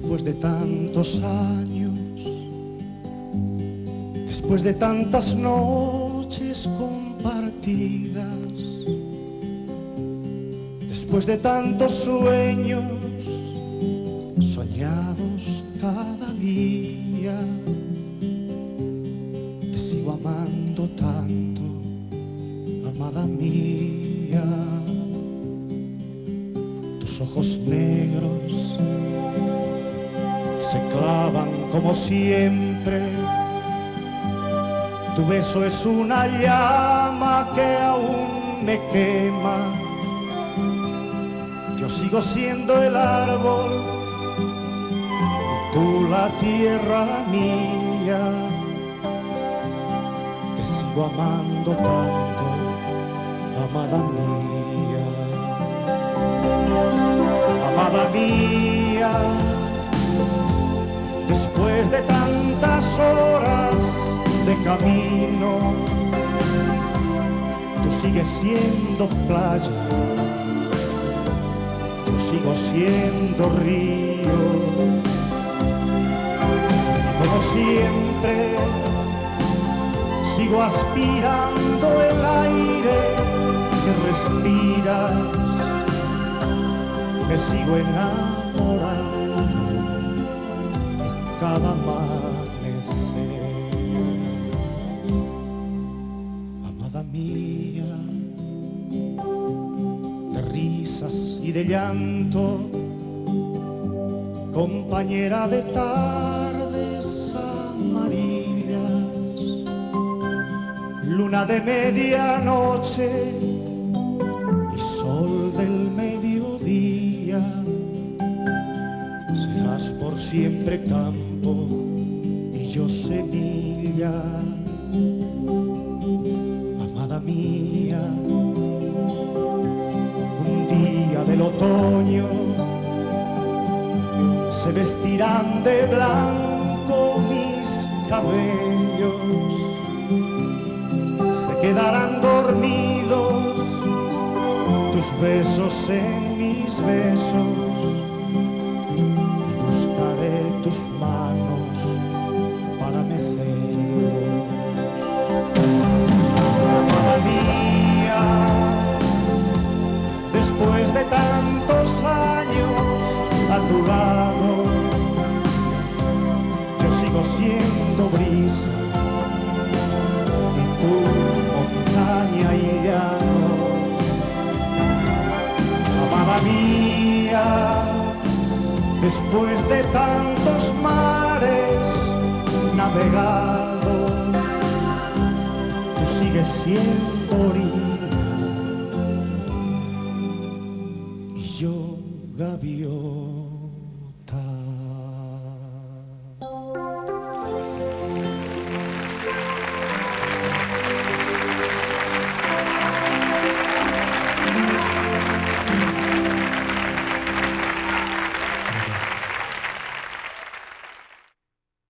Después de tantos años, después de tantas noches compartidas, después de tantos sueños soñados cada día, te sigo amando tanto, amada mía. Tus ojos negros se clavan como siempre, tu beso es una llama que aún me quema. Yo sigo siendo el árbol y tú la tierra mía. Te sigo amando tanto, amada mía. Amada mía, después de tantas horas de camino, tú sigues siendo playa, yo sigo siendo río, y como siempre sigo aspirando el aire que respiras, me sigo enamorando en cada amanecer. Amada mía, de risas y de llanto, compañera de tardes amarillas, luna de medianoche y sol del mediodía, serás por siempre campo y yo semilla. Amada mía, un día del otoño se vestirán de blanco mis cabellos, se quedarán dormidos tus besos en mis besos, y buscaré tus manos para mecerlos. Amada mía, después de tantos años a tu lado, yo sigo siendo brisa y tú montaña y llano. Amada mía, después de tantos mares navegados, tú sigues siendo orilla y yo gaviota.